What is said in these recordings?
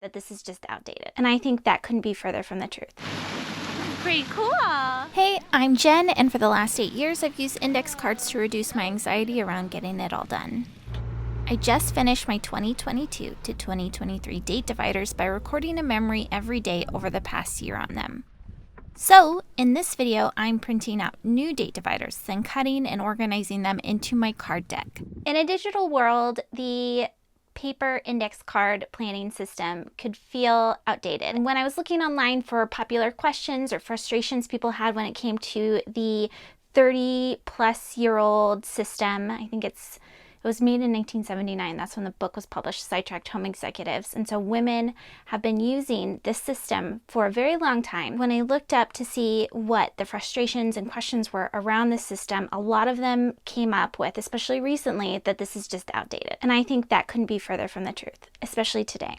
that this is just outdated. And I think that couldn't be further from the truth. Pretty cool. Hey, I'm Jen, and for the last 8 years, I've used index cards to reduce my anxiety around getting it all done. I just finished my 2022 to 2023 date dividers by recording a memory every day over the past year on them. So, in this video, I'm printing out new date dividers, then cutting and organizing them into my card deck. In a digital world, the paper index card planning system could feel outdated. And when I was looking online for popular questions or frustrations people had when it came to the 30-plus-year-old system, I think it was made in 1979. That's when the book was published, Sidetracked Home Executives. And so women have been using this system for a very long time. When I looked up to see what the frustrations and questions were around the system, a lot of them came up with, especially recently, that this is just outdated. And I think that couldn't be further from the truth, especially today.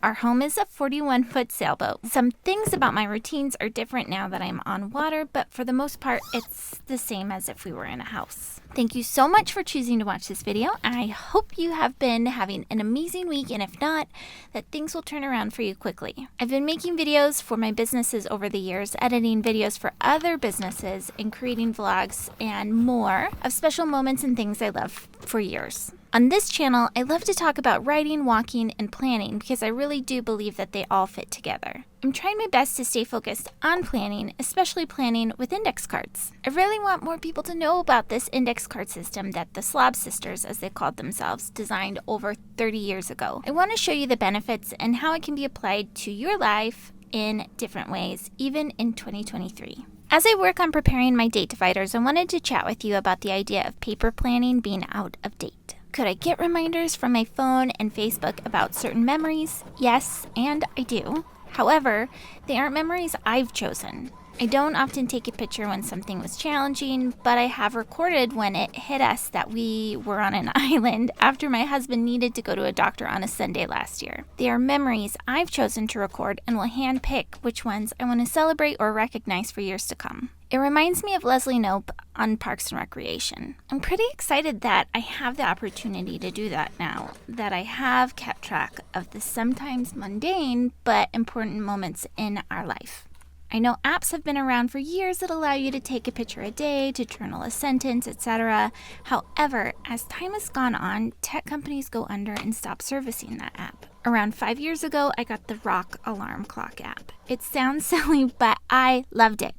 Our home is a 41-foot sailboat. Some things about my routines are different now that I'm on water, but for the most part, it's the same as if we were in a house. Thank you so much for choosing to watch this video. I hope you have been having an amazing week, and if not, that things will turn around for you quickly. I've been making videos for my businesses over the years, editing videos for other businesses, and creating vlogs and more of special moments and things I love for years. On this channel, I love to talk about writing, walking, and planning because I really do believe that they all fit together. I'm trying my best to stay focused on planning, especially planning with index cards. I really want more people to know about this index card system that the Slob sisters, as they called themselves, designed over 30 years ago. I want to show you the benefits and how it can be applied to your life in different ways, even in 2023. As I work on preparing my date dividers, I wanted to chat with you about the idea of paper planning being out of date. Could I get reminders from my phone and Facebook about certain memories? Yes, and I do. However, they aren't memories I've chosen. I don't often take a picture when something was challenging, but I have recorded when it hit us that we were on an island after my husband needed to go to a doctor on a Sunday last year. They are memories I've chosen to record and will handpick which ones I want to celebrate or recognize for years to come. It reminds me of Leslie Knope on Parks and Recreation. I'm pretty excited that I have the opportunity to do that now, that I have kept track of the sometimes mundane but important moments in our life. I know apps have been around for years that allow you to take a picture a day, to journal a sentence, etc. However, as time has gone on, tech companies go under and stop servicing that app. Around 5 years ago, I got the Rock alarm clock app. It sounds silly, but I loved it.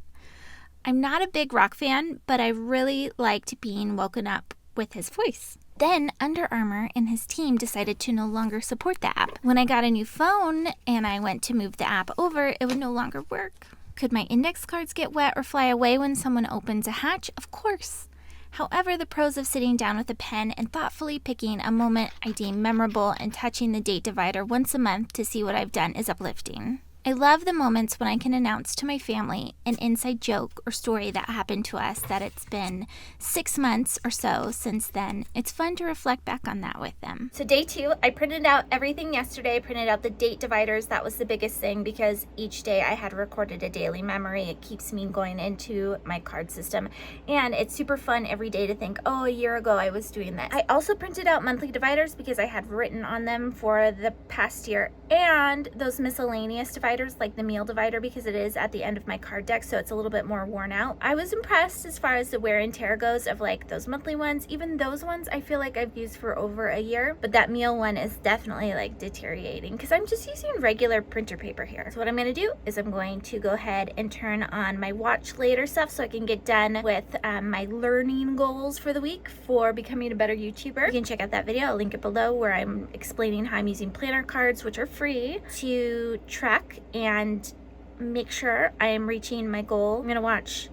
I'm not a big rock fan, but I really liked being woken up with his voice. Then Under Armour and his team decided to no longer support the app. When I got a new phone and I went to move the app over, it would no longer work. Could my index cards get wet or fly away when someone opens a hatch? Of course. However, the pros of sitting down with a pen and thoughtfully picking a moment I deem memorable and touching the date divider once a month to see what I've done is uplifting. I love the moments when I can announce to my family an inside joke or story that happened to us that it's been 6 months or so since then. It's fun to reflect back on that with them. So day 2, I printed out everything yesterday. I printed out the date dividers. That was the biggest thing because each day I had recorded a daily memory. It keeps me going into my card system. And it's super fun every day to think, oh, a year ago I was doing this. I also printed out monthly dividers because I had written on them for the past year, and those miscellaneous dividers like the meal divider because it is at the end of my card deck, so it's a little bit more worn out. I was impressed as far as the wear and tear goes of like those monthly ones. Even those ones I feel like I've used for over a year, but that meal one is definitely like deteriorating because I'm just using regular printer paper here. So what I'm going to do is I'm going to go ahead and turn on my watch later stuff so I can get done with my learning goals for the week for becoming a better YouTuber. You can check out that video. I'll link it below where I'm explaining how I'm using planner cards, which are free, to track and make sure I am reaching my goal. I'm gonna watch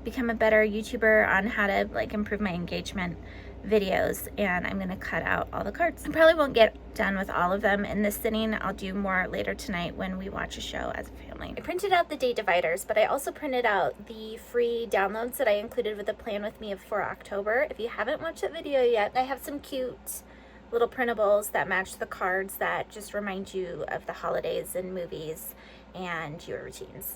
Become a Better YouTuber on how to like improve my engagement videos, and I'm gonna cut out all the cards. I probably won't get done with all of them in this sitting. I'll do more later tonight when we watch a show as a family. I printed out the date dividers, but I also printed out the free downloads that I included with the Plan With Me for October. If you haven't watched that video yet, I have some cute little printables that match the cards that just remind you of the holidays and movies and your routines.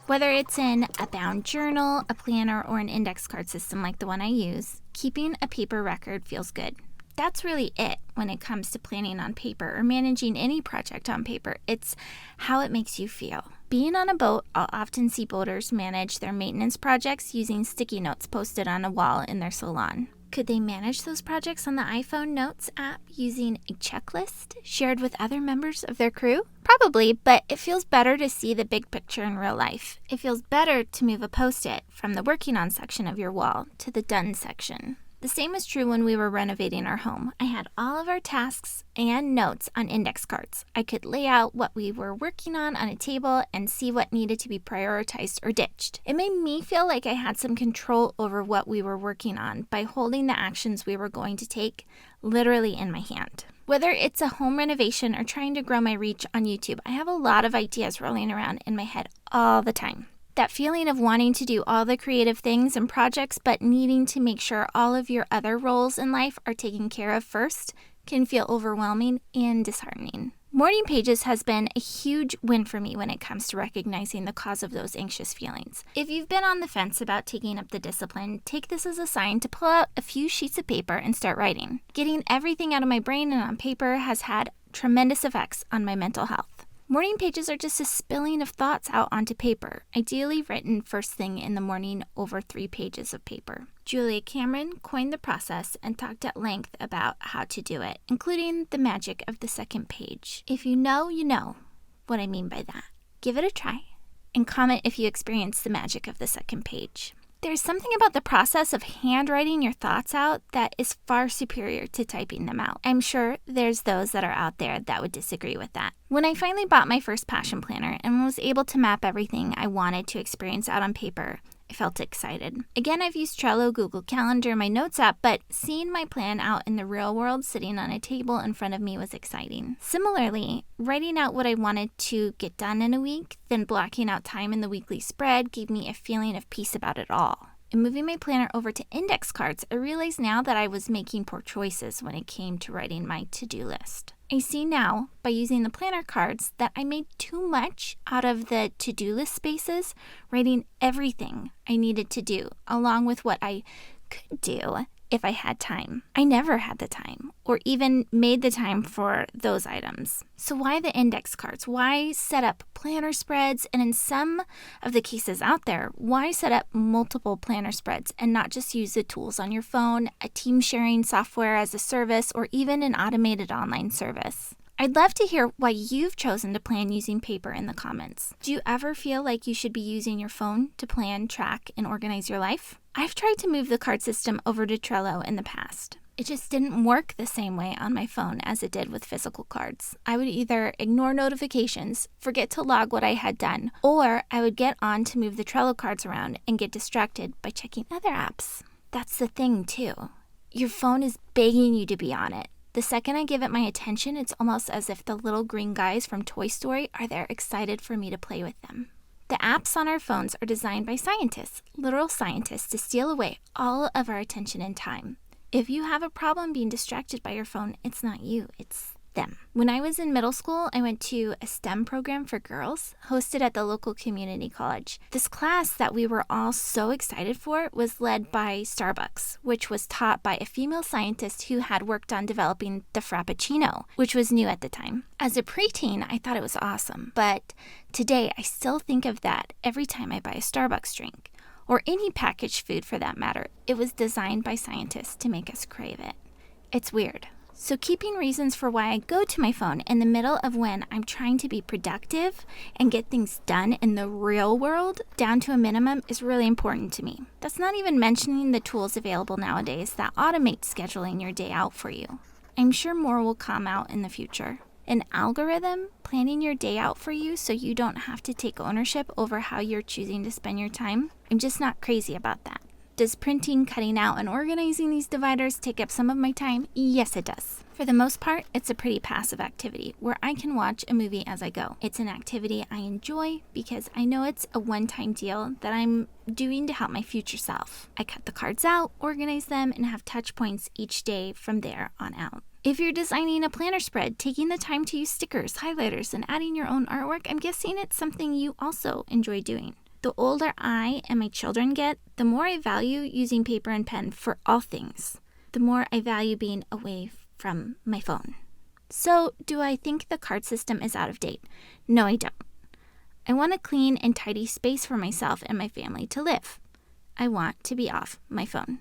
Whether it's in a bound journal, a planner, or an index card system like the one I use, keeping a paper record feels good. That's really it when it comes to planning on paper or managing any project on paper. It's how it makes you feel. Being on a boat, I'll often see boaters manage their maintenance projects using sticky notes posted on a wall in their salon. Could they manage those projects on the iPhone Notes app using a checklist shared with other members of their crew? Probably, but it feels better to see the big picture in real life. It feels better to move a Post-it from the working on section of your wall to the done section. The same is true when we were renovating our home. I had all of our tasks and notes on index cards. I could lay out what we were working on a table and see what needed to be prioritized or ditched. It made me feel like I had some control over what we were working on by holding the actions we were going to take literally in my hand. Whether it's a home renovation or trying to grow my reach on YouTube, I have a lot of ideas rolling around in my head all the time. That feeling of wanting to do all the creative things and projects, but needing to make sure all of your other roles in life are taken care of first can feel overwhelming and disheartening. Morning Pages has been a huge win for me when it comes to recognizing the cause of those anxious feelings. If you've been on the fence about taking up the discipline, take this as a sign to pull out a few sheets of paper and start writing. Getting everything out of my brain and on paper has had tremendous effects on my mental health. Morning pages are just a spilling of thoughts out onto paper, ideally written first thing in the morning over 3 pages of paper. Julia Cameron coined the process and talked at length about how to do it, including the magic of the second page. If you know what I mean by that. Give it a try and comment if you experience the magic of the second page. There's something about the process of handwriting your thoughts out that is far superior to typing them out. I'm sure there's those that are out there that would disagree with that. When I finally bought my first passion planner and was able to map everything I wanted to experience out on paper, I felt excited. Again, I've used Trello, Google Calendar, my notes app, but seeing my plan out in the real world sitting on a table in front of me was exciting. Similarly, writing out what I wanted to get done in a week, then blocking out time in the weekly spread gave me a feeling of peace about it all. And moving my planner over to index cards, I realized now that I was making poor choices when it came to writing my to-do list. I see now, by using the planner cards, that I made too much out of the to-do list spaces, writing everything I needed to do, along with what I could do if I had time. I never had the time, or even made the time for those items. So why the index cards? Why set up planner spreads? And in some of the cases out there, why set up multiple planner spreads and not just use the tools on your phone, a team sharing software as a service, or even an automated online service? I'd love to hear why you've chosen to plan using paper in the comments. Do you ever feel like you should be using your phone to plan, track, and organize your life? I've tried to move the card system over to Trello in the past. It just didn't work the same way on my phone as it did with physical cards. I would either ignore notifications, forget to log what I had done, or I would get on to move the Trello cards around and get distracted by checking other apps. That's the thing, too. Your phone is begging you to be on it. The second I give it my attention, it's almost as if the little green guys from Toy Story are there excited for me to play with them. The apps on our phones are designed by scientists, literal scientists, to steal away all of our attention and time. If you have a problem being distracted by your phone, it's not you, it's them. When I was in middle school, I went to a STEM program for girls hosted at the local community college. This class that we were all so excited for was led by Starbucks, which was taught by a female scientist who had worked on developing the Frappuccino, which was new at the time. As a preteen, I thought it was awesome, but today I still think of that every time I buy a Starbucks drink, or any packaged food for that matter. It was designed by scientists to make us crave it. It's weird. So keeping reasons for why I go to my phone in the middle of when I'm trying to be productive and get things done in the real world down to a minimum is really important to me. That's not even mentioning the tools available nowadays that automate scheduling your day out for you. I'm sure more will come out in the future. An algorithm planning your day out for you so you don't have to take ownership over how you're choosing to spend your time. I'm just not crazy about that. Does printing, cutting out, and organizing these dividers take up some of my time? Yes, it does. For the most part, it's a pretty passive activity where I can watch a movie as I go. It's an activity I enjoy because I know it's a one-time deal that I'm doing to help my future self. I cut the cards out, organize them, and have touch points each day from there on out. If you're designing a planner spread, taking the time to use stickers, highlighters, and adding your own artwork, I'm guessing it's something you also enjoy doing. The older I and my children get, the more I value using paper and pen for all things. the more I value being away from my phone. So, do I think the card system is out of date? No, I don't. I want a clean and tidy space for myself and my family to live. I want to be off my phone.